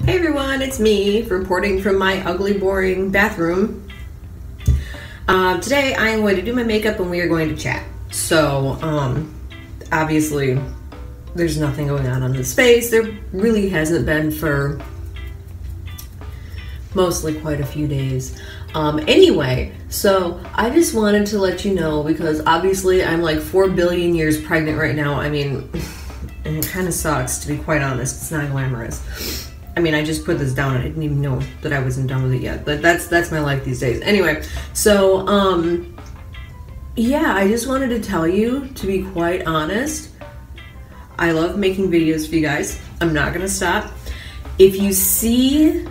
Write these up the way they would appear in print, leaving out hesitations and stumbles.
Hey everyone, it's me reporting from my ugly, boring bathroom. Today I am going to do my makeup and we are going to chat. So, obviously there's nothing going on this space. There really hasn't been for mostly quite a few days. Anyway, so I just wanted to let you know, because obviously I'm like 4 billion years pregnant right now. I mean, and it kind of sucks, to be quite honest. It's not glamorous. I mean, I just put this down. I didn't even know that I wasn't done with it yet. But that's my life these days. Anyway, so yeah, I just wanted to tell you, to be quite honest, I love making videos for you guys. I'm not gonna stop. If you see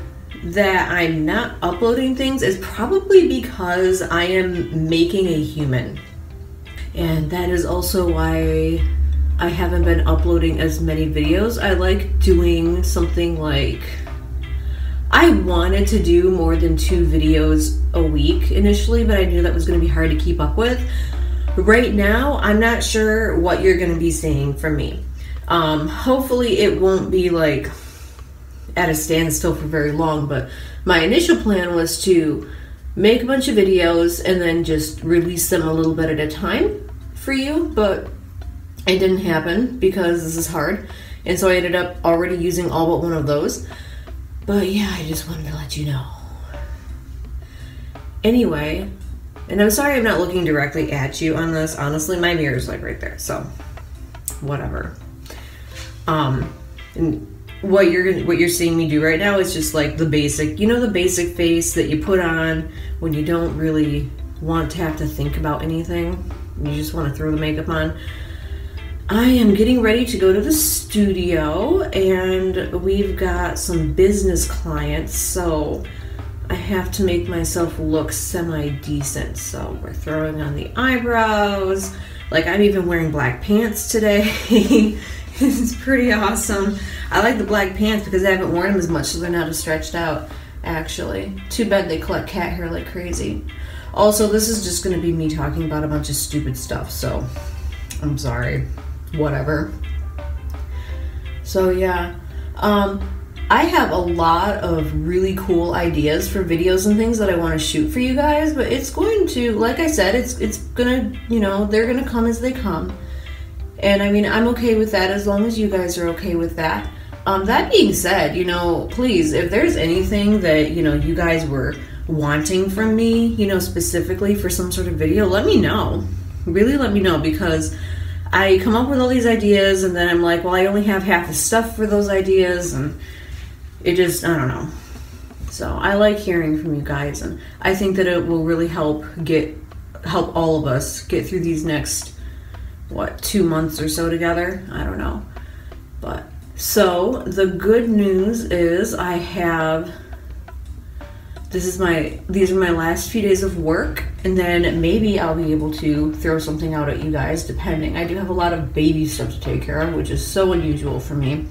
that I'm not uploading things, it's probably because I am making a human. And that is also why I haven't been uploading as many videos. I like doing something like, I wanted to do more than 2 videos a week initially, but I knew that was going to be hard to keep up with. Right now, I'm not sure what you're going to be seeing from me. Hopefully it won't be like at a standstill for very long, but my initial plan was to make a bunch of videos and then just release them a little bit at a time for you, but it didn't happen because this is hard, and so I ended up already using all but one of those. But yeah, I just wanted to let you know. Anyway, and I'm sorry I'm not looking directly at you on this. Honestly, my mirror's like right there, so whatever. And what you're seeing me do right now is just like the basic, you know, the basic face that you put on when you don't really want to have to think about anything. You just want to throw the makeup on. I am getting ready to go to the studio, and we've got some business clients, so I have to make myself look semi-decent. So we're throwing on the eyebrows. Like, I'm even wearing black pants today. It's pretty awesome. I like the black pants because I haven't worn them as much, so they're not as stretched out, actually. Too bad they collect cat hair like crazy. Also, this is just going to be me talking about a bunch of stupid stuff, so I'm sorry. Whatever. So yeah, I have a lot of really cool ideas for videos and things that I want to shoot for you guys, but it's going to, like I said, it's gonna, you know, they're gonna come as they come. And I mean, I'm okay with that as long as you guys are okay with that. That being said, you know, please, if there's anything that, you know, you guys were wanting from me, you know, specifically for some sort of video, let me know. Really let me know, because I come up with all these ideas and then I'm like, well, I only have half the stuff for those ideas, and it just, I don't know. So I like hearing from you guys, and I think that it will really help all of us get through these next, what, 2 months or so together? I don't know. But so the good news is I have, these are my last few days of work, and then maybe I'll be able to throw something out at you guys, depending. I do have a lot of baby stuff to take care of, which is so unusual for me.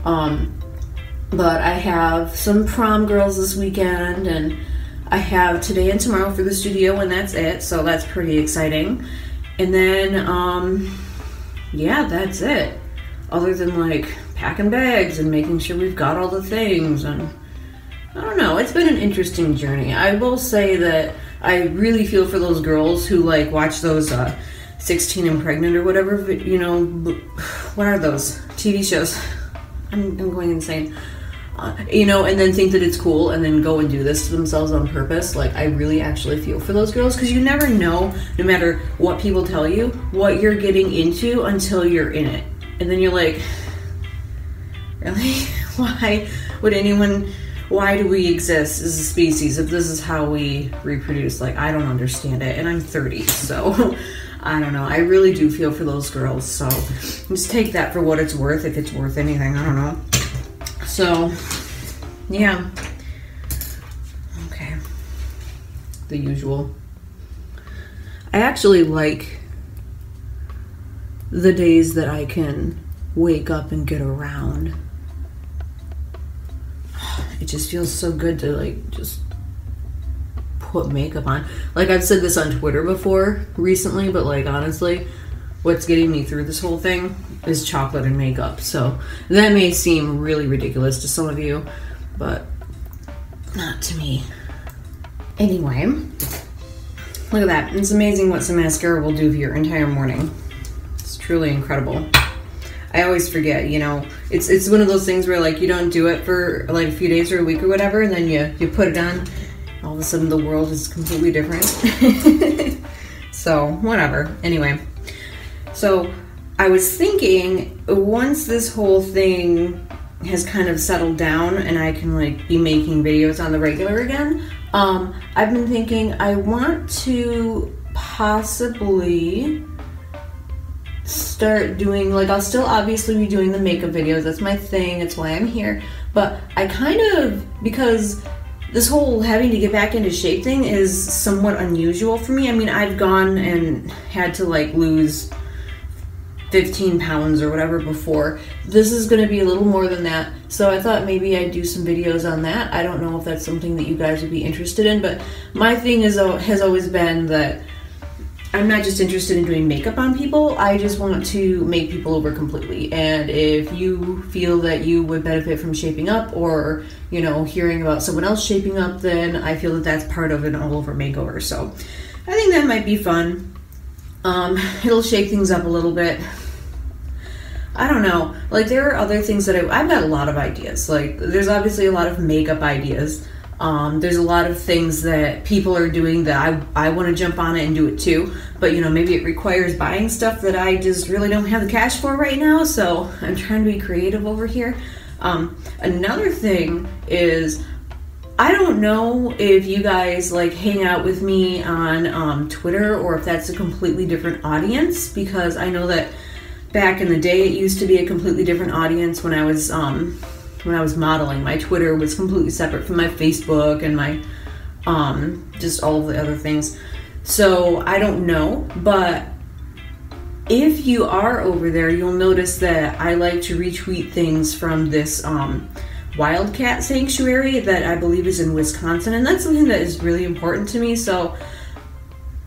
But I have some prom girls this weekend, and I have today and tomorrow for the studio, and that's it. So that's pretty exciting. And then, yeah, that's it. Other than like packing bags and making sure we've got all the things, and I don't know, it's been an interesting journey. I will say that I really feel for those girls who like watch those 16 and Pregnant or whatever, you know, what are those TV shows? I'm going insane. You know, and then think that it's cool and then go and do this to themselves on purpose. Like, I really actually feel for those girls, because you never know, no matter what people tell you, what you're getting into until you're in it. And then you're like, really? Why would anyone... Why do we exist as a species if this is how we reproduce? Like, I don't understand it, and I'm 30, so I don't know. I really do feel for those girls, so just take that for what it's worth, if it's worth anything, I don't know. So, yeah. Okay. The usual. I actually like the days that I can wake up and get around. It just feels so good to like just put makeup on. Like, I've said this on Twitter before recently, but like honestly, what's getting me through this whole thing is chocolate and makeup. So that may seem really ridiculous to some of you, but not to me. Anyway, look at that. It's amazing what some mascara will do for your entire morning. It's truly incredible. I always forget, you know, it's one of those things where like you don't do it for like a few days or a week or whatever, and then you put it on, all of a sudden the world is completely different. So whatever. Anyway, so I was thinking, once this whole thing has kind of settled down and I can like be making videos on the regular again, I've been thinking I want to possibly start doing, like, I'll still obviously be doing the makeup videos, that's my thing, that's why I'm here, but I kind of, because this whole having to get back into shape thing is somewhat unusual for me. I mean, I've gone and had to like lose 15 pounds or whatever before. This is going to be a little more than that, so I thought maybe I'd do some videos on that. I don't know if that's something that you guys would be interested in, but my thing has always been that I'm not just interested in doing makeup on people, I just want to make people over completely. And if you feel that you would benefit from shaping up, or, you know, hearing about someone else shaping up, then I feel that that's part of an all-over makeover. So I think that might be fun. It'll shake things up a little bit. I don't know, like there are other things that I've got a lot of ideas. Like there's obviously a lot of makeup ideas. There's a lot of things that people are doing that I want to jump on it and do it too, but you know, maybe it requires buying stuff that I just really don't have the cash for right now, so I'm trying to be creative over here. Another thing is, I don't know if you guys like hang out with me on Twitter, or if that's a completely different audience, because I know that back in the day it used to be a completely different audience when I was modeling. My Twitter was completely separate from my Facebook and my just all of the other things. So I don't know, but if you are over there, you'll notice that I like to retweet things from this Wildcat Sanctuary that I believe is in Wisconsin, and that's something that is really important to me. So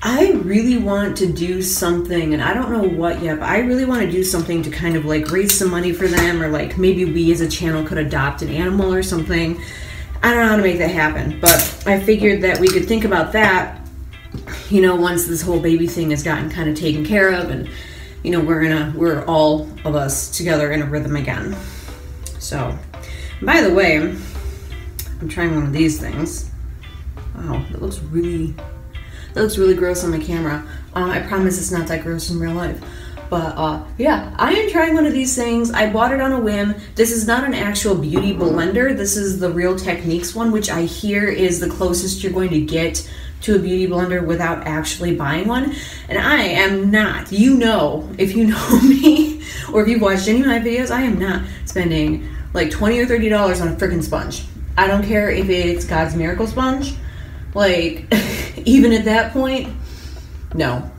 I really want to do something, and I don't know what yet, but I really want to do something to kind of like raise some money for them, or like maybe we as a channel could adopt an animal or something. I don't know how to make that happen, but I figured that we could think about that, you know, once this whole baby thing has gotten kind of taken care of, and you know, we're all of us together in a rhythm again. So, by the way, I'm trying one of these things. Wow, that looks really gross on the camera. I promise it's not that gross in real life. But yeah, I am trying one of these things. I bought it on a whim. This is not an actual beauty blender. This is the Real Techniques one, which I hear is the closest you're going to get to a beauty blender without actually buying one. And I am not, you know, if you know me, or if you've watched any of my videos, I am not spending like $20 or $30 on a freaking sponge. I don't care if it's God's Miracle Sponge. Like, even at that point, no.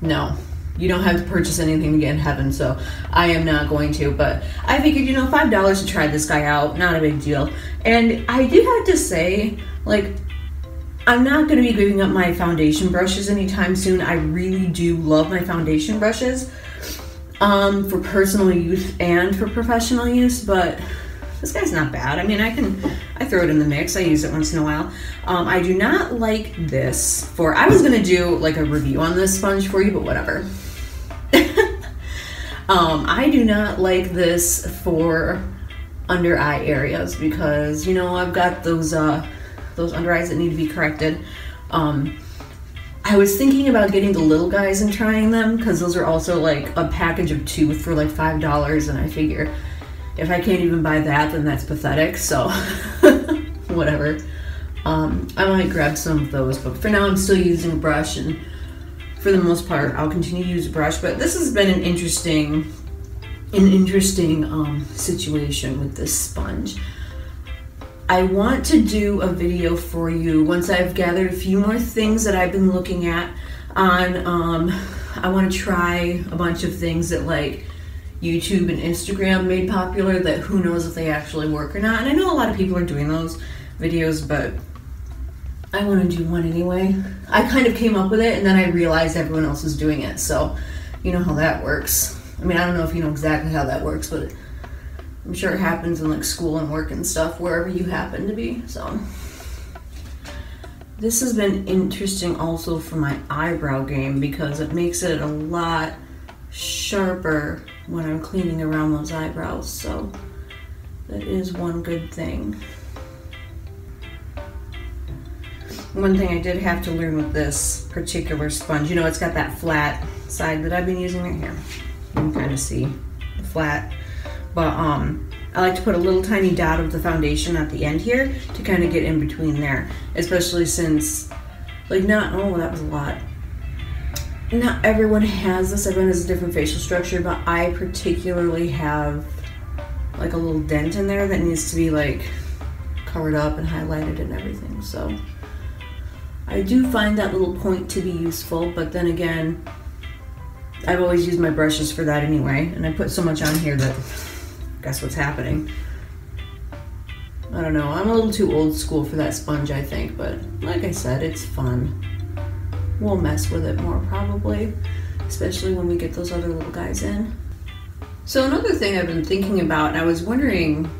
You don't have to purchase anything to get in heaven, so I am not going to. But I figured, you know, $5 to try this guy out, not a big deal. And I do have to say, like, I'm not going to be giving up my foundation brushes anytime soon. I really do love my foundation brushes for personal use and for professional use, but this guy's not bad. I mean, I throw it in the mix. I use it once in a while. I do not like this I was going to do like a review on this sponge for you, but whatever. I do not like this for under eye areas because, you know, I've got those under eyes that need to be corrected. I was thinking about getting the little guys and trying them because those are also like a package of 2 for like $5, and I figure if I can't even buy that, then that's pathetic, so whatever. I might grab some of those, but for now I'm still using a brush, and for the most part I'll continue to use a brush. But this has been an interesting situation with this sponge. I want to do a video for you once I've gathered a few more things that I've been looking at on, I want to try a bunch of things that like YouTube and Instagram made popular that who knows if they actually work or not. And I know a lot of people are doing those videos, but I want to do one anyway. I kind of came up with it and then I realized everyone else was doing it. So you know how that works. I mean, I don't know if you know exactly how that works, but I'm sure it happens in like school and work and stuff, wherever you happen to be. So this has been interesting also for my eyebrow game because it makes it a lot sharper when I'm cleaning around those eyebrows. So that is one good thing. One thing I did have to learn with this particular sponge, you know, it's got that flat side that I've been using right here. You can kind of see the flat. But I like to put a little tiny dot of the foundation at the end here to kind of get in between there. Especially since, like, oh, that was a lot. Not everyone has this. Everyone has a different facial structure, but I particularly have like a little dent in there that needs to be like covered up and highlighted and everything. So I do find that little point to be useful, but then again, I've always used my brushes for that anyway, and I put so much on here that guess what's happening. I don't know, I'm a little too old school for that sponge, I think, but like I said, it's fun. We'll mess with it more probably, especially when we get those other little guys in. So another thing I've been thinking about, and I was wondering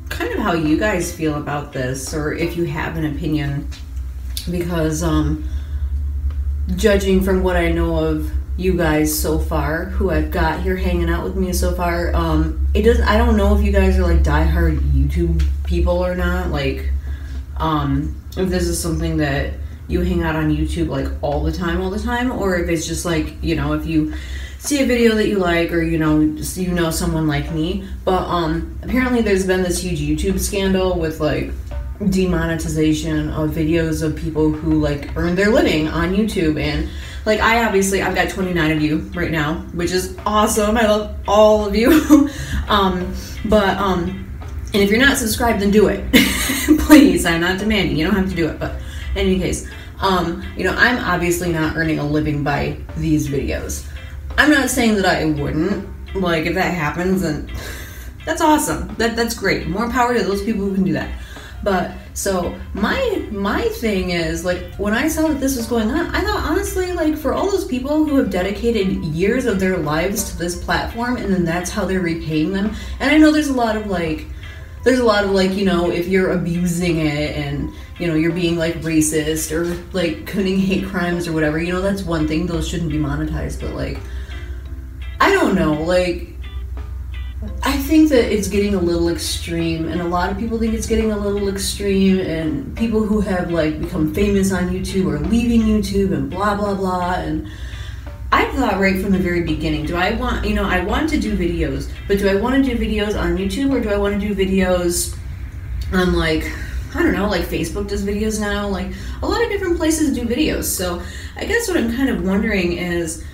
kind of how you guys feel about this, or if you have an opinion, because judging from what I know of you guys so far, who I've got here hanging out with me so far, I don't know if you guys are like diehard YouTube people or not, like if this is something that you hang out on YouTube like all the time, or if it's just like, you know, if you see a video that you like, or you know someone like me. But apparently there's been this huge YouTube scandal with like demonetization of videos of people who like earn their living on YouTube. And like I've got 29 of you right now, which is awesome. I love all of you. And if you're not subscribed, then do it. Please, I'm not demanding, you don't have to do it, but in any case, you know, I'm obviously not earning a living by these videos. I'm not saying that I wouldn't. Like, if that happens, then that's awesome. That's great. More power to those people who can do that. But so my thing is, like, when I saw that this was going on, I thought honestly, like, for all those people who have dedicated years of their lives to this platform, and then that's how they're repaying them. And I know there's a lot of like, you know, if you're abusing it and, you know, you're being like racist or like committing hate crimes or whatever, you know, that's one thing. Those shouldn't be monetized. But like, I don't know, like, I think that it's getting a little extreme, and a lot of people think it's getting a little extreme, and people who have like become famous on YouTube are leaving YouTube and blah blah blah. And I thought right from the very beginning, do I want, you know, I want to do videos, but do I want to do videos on YouTube, or do I want to do videos on, like, I don't know, like Facebook does videos now, like a lot of different places do videos. So I guess what I'm kind of wondering is,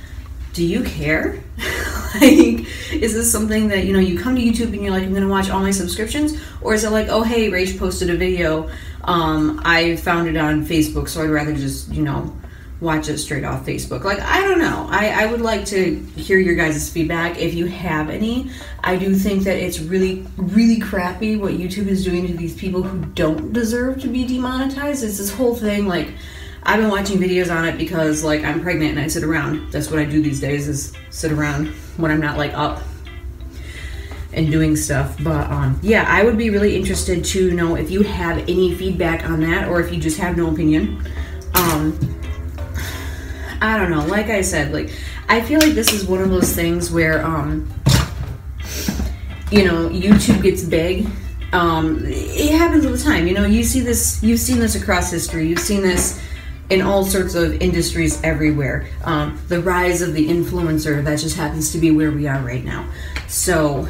do you care? Like, is this something that, you know, you come to YouTube and you're like, I'm gonna watch all my subscriptions? Or is it like, oh hey, Rach posted a video, I found it on Facebook, so I'd rather just, you know, watch it straight off Facebook? Like, I don't know. I would like to hear your guys' feedback if you have any. I do think that it's really, really crappy what YouTube is doing to these people who don't deserve to be demonetized. It's this whole thing, like, I've been watching videos on it because, like, I'm pregnant and I sit around. That's what I do these days, is sit around when I'm not, like, up and doing stuff. But yeah, I would be really interested to know if you have any feedback on that, or if you just have no opinion. I don't know, like I said, like, I feel like this is one of those things where, you know, YouTube gets big. It happens all the time, you know, you see this, you've seen this across history, you've seen this in all sorts of industries everywhere. The rise of the influencer, that just happens to be where we are right now. So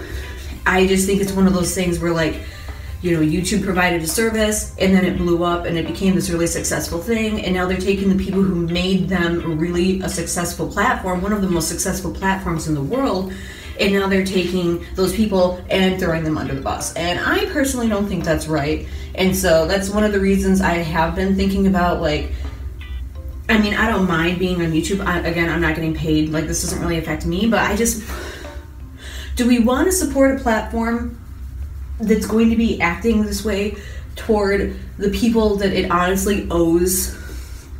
I just think it's one of those things where, like, you know, YouTube provided a service and then it blew up and it became this really successful thing, and now they're taking the people who made them really a successful platform, one of the most successful platforms in the world, and now they're taking those people and throwing them under the bus. And I personally don't think that's right. And so that's one of the reasons I have been thinking about, like, I mean, I don't mind being on YouTube. Again, I'm not getting paid. Like, this doesn't really affect me, but I just, do we want to support a platform that's going to be acting this way toward the people that it honestly owes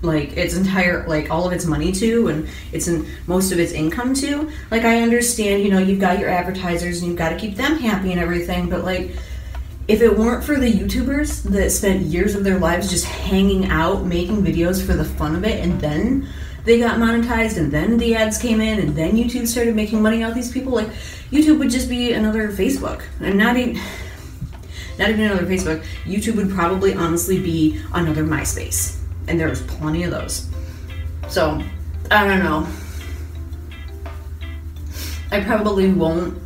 like its entire, like all of its money to, and it's in most of its income to. Like, I understand, you know, you've got your advertisers and you've got to keep them happy and everything, but like, if it weren't for the YouTubers that spent years of their lives just hanging out, making videos for the fun of it, and then they got monetized, and then the ads came in, and then YouTube started making money out of these people, like, YouTube would just be another Facebook. And not even another Facebook. YouTube would probably honestly be another MySpace. And there's plenty of those. So, I don't know. I probably won't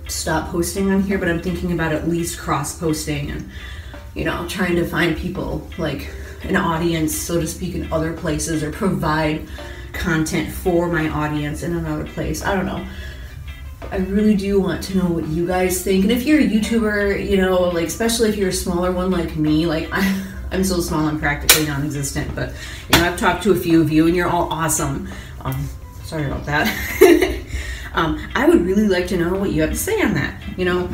stop posting on here, but I'm thinking about at least cross-posting and, you know, trying to find people, like an audience, so to speak, in other places, or provide content for my audience in another place. I don't know. I really do want to know what you guys think. And if you're a YouTuber, you know, like, especially if you're a smaller one like me, like, I'm so small, I'm practically non-existent, but, you know, I've talked to a few of you and you're all awesome. Sorry about that. I would really like to know what you have to say on that. You know,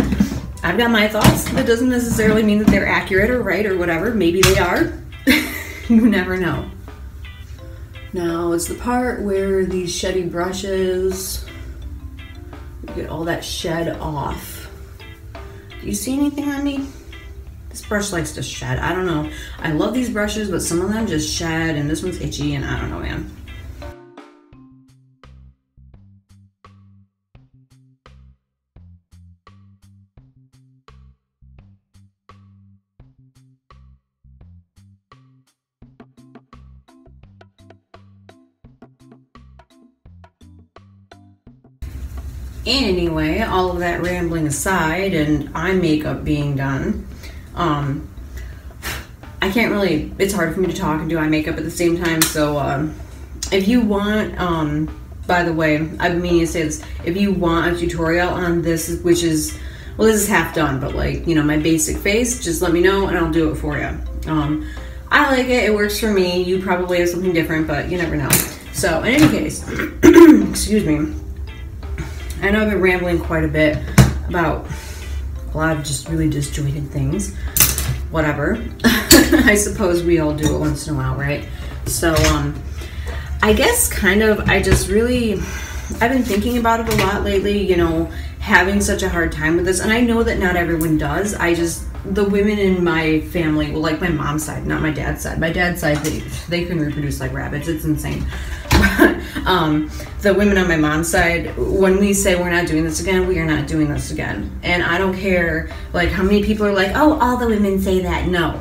I've got my thoughts. That doesn't necessarily mean that they're accurate or right or whatever. Maybe they are. You never know. Now, it's the part where these sheddy brushes, you get all that shed off. Do you see anything on me? This brush likes to shed. I don't know. I love these brushes, but some of them just shed, and this one's itchy, and I don't know, man. Anyway, all of that rambling aside and eye makeup being done, I can't really, it's hard for me to talk and do eye makeup at the same time, so if you want, by the way, I've been meaning to say this, if you want a tutorial on this, which is, well, this is half done, but like, you know, my basic face, just let me know and I'll do it for you. I like it, it works for me, you probably have something different, but you never know. So, in any case, excuse me, I know I've been rambling quite a bit about a lot of just really disjointed things. Whatever. I suppose we all do it once in a while, right? So, I guess kind of, I've been thinking about it a lot lately, you know, having such a hard time with this. And I know that not everyone does. The women in my family, well, like my mom's side, not my dad's side. My dad's side, they can reproduce like rabbits. It's insane. The women on my mom's side, when we say we're not doing this again, we are not doing this again. And I don't care like how many people are like, oh, all the women say that. No.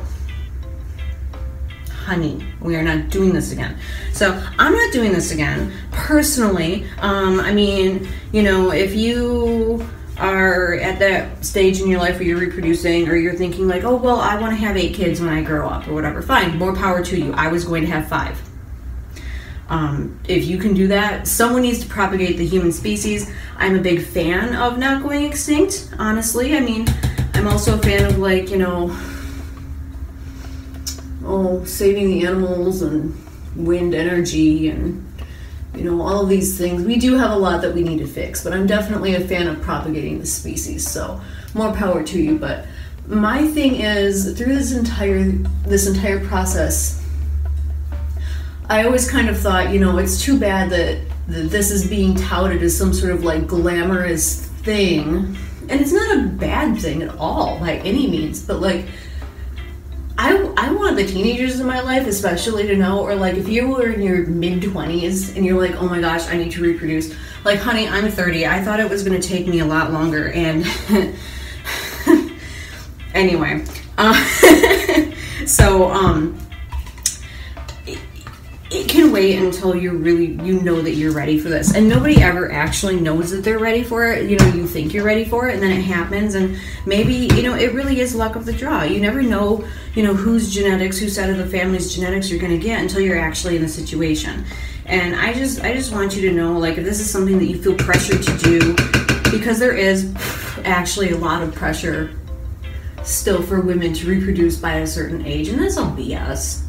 Honey, we are not doing this again. So I'm not doing this again personally. I mean, you know, if you are at that stage in your life where you're reproducing, or you're thinking like, oh, well, I want to have 8 kids when I grow up or whatever, fine, more power to you. I was going to have 5. If you can do that, someone needs to propagate the human species. I'm a big fan of not going extinct, honestly. I mean, I'm also a fan of, like, you know, saving the animals and wind energy and, you know, all of these things. We do have a lot that we need to fix, but I'm definitely a fan of propagating the species, so more power to you. But my thing is, through this entire process, I always kind of thought, you know, it's too bad that this is being touted as some sort of like glamorous thing. And it's not a bad thing at all by any means, but like, I want the teenagers in my life especially to know, or like if you were in your mid-20s and you're like, oh my gosh, I need to reproduce. Like, honey, I'm 30. I thought it was going to take me a lot longer. And anyway, so, it can wait until you know that you're ready for this. And nobody ever actually knows that they're ready for it. You know, you think you're ready for it, and then it happens, and maybe, you know, it really is luck of the draw. You never know, you know, whose side of the family's genetics you're going to get until you're actually in the situation. And I just want you to know, like, if this is something that you feel pressured to do, because there is actually a lot of pressure still for women to reproduce by a certain age, and that's all BS.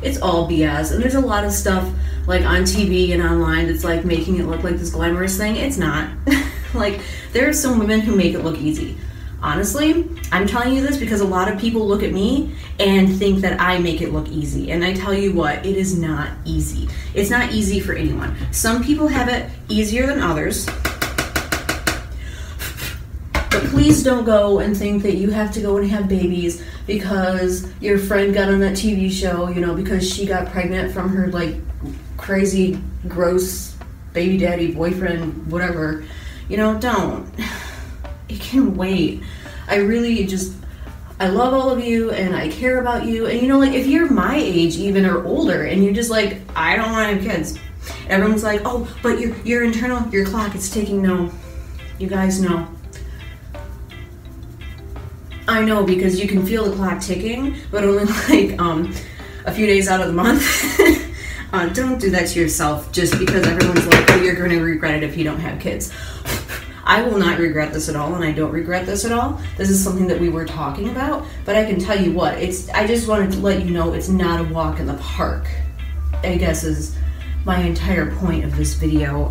It's all BS, and there's a lot of stuff like on TV and online that's like making it look like this glamorous thing. It's not. Like, there are some women who make it look easy. Honestly, I'm telling you this because a lot of people look at me and think that I make it look easy. And I tell you what, it is not easy. It's not easy for anyone. Some people have it easier than others. But please don't go and think that you have to go and have babies because your friend got on that TV show, you know, because she got pregnant from her like crazy, gross baby daddy, boyfriend, whatever. You know, don't. It can wait. I really just, I love all of you and I care about you. And you know, like if you're my age even or older and you're just like, I don't want to have kids. Everyone's like, oh, but your internal, your clock, it's ticking. No, you guys know. I know because you can feel the clock ticking, but only like a few days out of the month. Don't do that to yourself just because everyone's like, oh, you're going to regret it if you don't have kids. I will not regret this at all, and I don't regret this at all. This is something that we were talking about, but I can tell you what, I just wanted to let you know it's not a walk in the park, I guess is my entire point of this video.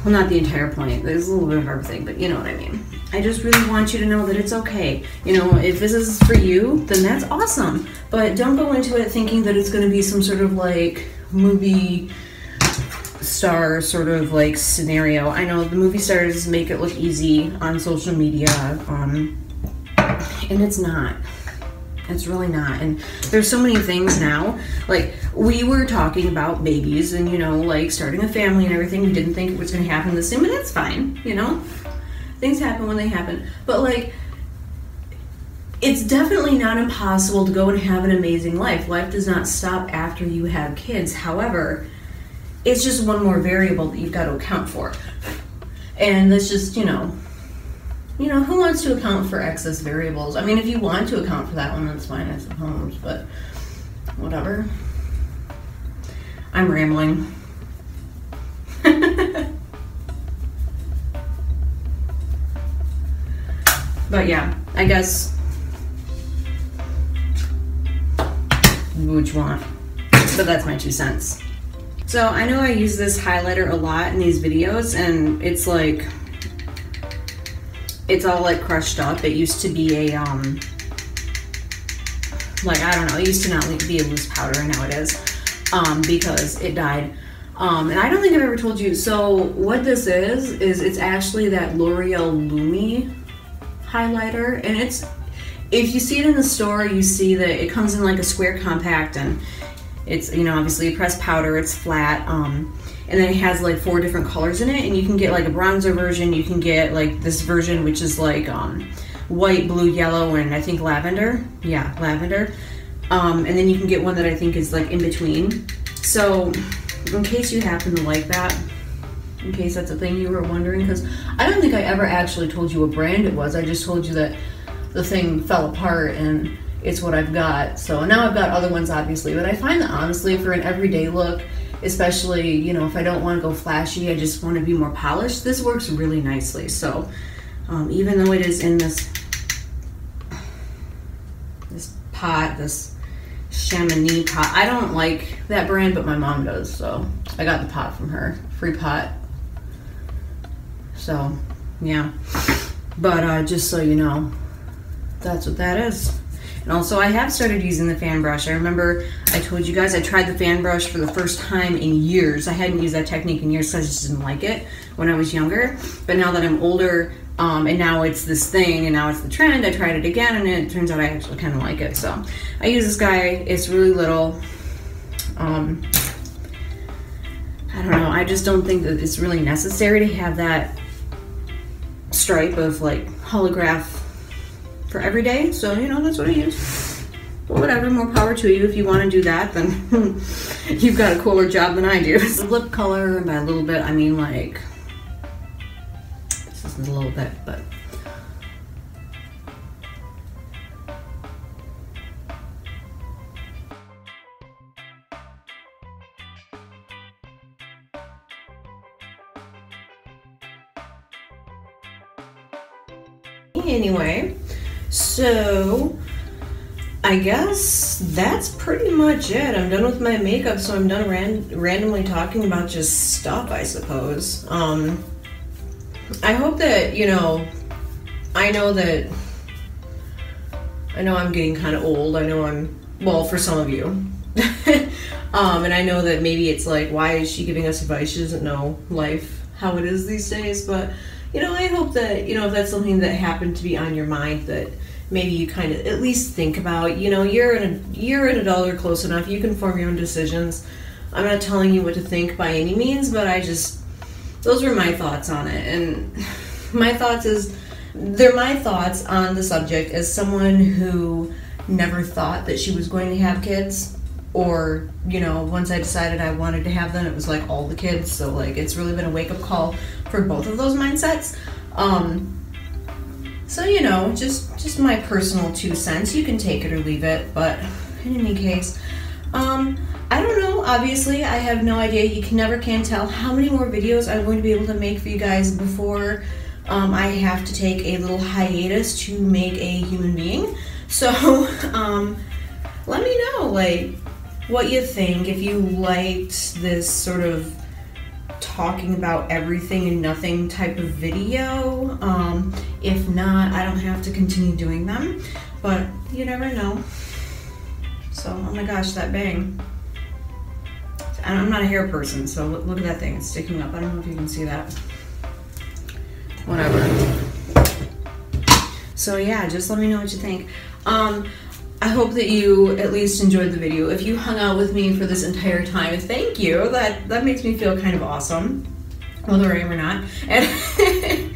Well, not the entire point, there's a little bit of everything, but you know what I mean. I just really want you to know that it's okay. You know, if this is for you, then that's awesome. But don't go into it thinking that it's going to be some sort of like movie star sort of like scenario. I know the movie stars make it look easy on social media, and it's not. It's really not. And there's so many things now. Like, we were talking about babies and, you know, like starting a family and everything. We didn't think it was going to happen the same, and that's fine, you know? Things happen when they happen. But, like, it's definitely not impossible to go and have an amazing life. Life does not stop after you have kids. However, it's just one more variable that you've got to account for. And that's just, you know, who wants to account for excess variables? I mean, if you want to account for that one, that's fine, I suppose, but whatever. I'm rambling. But yeah, I guess, what you want. But that's my 2 cents. So I know I use this highlighter a lot in these videos, and it's like, it's all like crushed up. It used to be a, like, I don't know, it used to not be a loose powder, and now it is, because it died. And I don't think I've ever told you, so what this is it's actually that L'Oreal Lumi highlighter, and it's, if you see it in the store, you see that it comes in like a square compact, and it's, you know, obviously a pressed powder, it's flat, and then it has like 4 different colors in it, and you can get like a bronzer version, you can get like this version which is like white, blue, yellow, and I think lavender. Yeah, lavender. And then you can get one that I think is like in between. So in case you happen to like that, in case that's a thing you were wondering, because I don't think I ever actually told you what brand it was. I just told you that the thing fell apart and it's what I've got. So now I've got other ones obviously, but I find that honestly for an everyday look, especially, you know, if I don't want to go flashy, I just want to be more polished, this works really nicely. So even though it is in this pot, this Chamonix pot, I don't like that brand, but my mom does, so I got the pot from her, free pot. So yeah, but just so you know, that's what that is. And also I have started using the fan brush. I remember I told you guys I tried the fan brush for the first time in years. I hadn't used that technique in years because I just didn't like it when I was younger. But now that I'm older, and now it's this thing and now it's the trend, I tried it again and it turns out I actually kind of like it. So I use this guy, it's really little. I don't know, I just don't think that it's really necessary to have that stripe of like holograph for every day, so you know, that's what I use. But whatever, more power to you. If you want to do that, then you've got a cooler job than I do. Lip color, and by a little bit I mean like, this is a little bit, but anyway, so I guess that's pretty much it. I'm done with my makeup, so I'm done randomly talking about just stuff, I suppose. I hope that, you know, I know I'm getting kind of old. I know well, for some of you. And I know that maybe it's like, why is she giving us advice? She doesn't know life, how it is these days. But, you know, I hope that, you know, if that's something that happened to be on your mind, that maybe you kind of at least think about, you know, you're an adult, you're close enough, you can form your own decisions. I'm not telling you what to think by any means, but those were my thoughts on it. And they're my thoughts on the subject as someone who never thought that she was going to have kids, or, you know, once I decided I wanted to have them, it was like all the kids. So like, it's really been a wake-up call for both of those mindsets. So, you know, just my personal 2 cents. You can take it or leave it, but in any case, I don't know. Obviously, I have no idea. You never can tell how many more videos I'm going to be able to make for you guys before I have to take a little hiatus to make a human being. So, let me know, like, what you think. If you liked this sort of talking about everything and nothing type of video. If not, I don't have to continue doing them, but you never know. So, oh my gosh, that bang. I'm not a hair person, so look at that thing. It's sticking up. I don't know if you can see that. Whatever. So yeah, just let me know what you think. I hope that you at least enjoyed the video. If you hung out with me for this entire time, thank you. That makes me feel kind of awesome, whether I am or not. And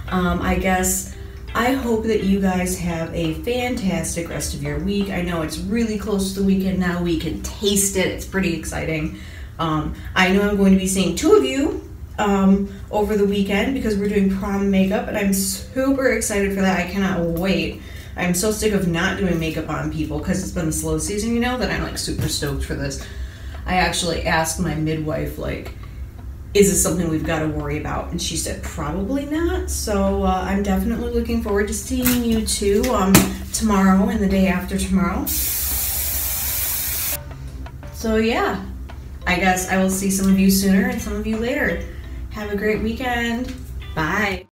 I guess I hope that you guys have a fantastic rest of your week. I know it's really close to the weekend now. We can taste it. It's pretty exciting. I know I'm going to be seeing 2 of you over the weekend because we're doing prom makeup, and I'm super excited for that. I cannot wait. I'm so sick of not doing makeup on people because it's been the slow season, you know, that I'm like super stoked for this. I actually asked my midwife, like, is this something we've got to worry about? And she said probably not. So I'm definitely looking forward to seeing you two tomorrow and the day after tomorrow. So yeah, I guess I will see some of you sooner and some of you later. Have a great weekend. Bye.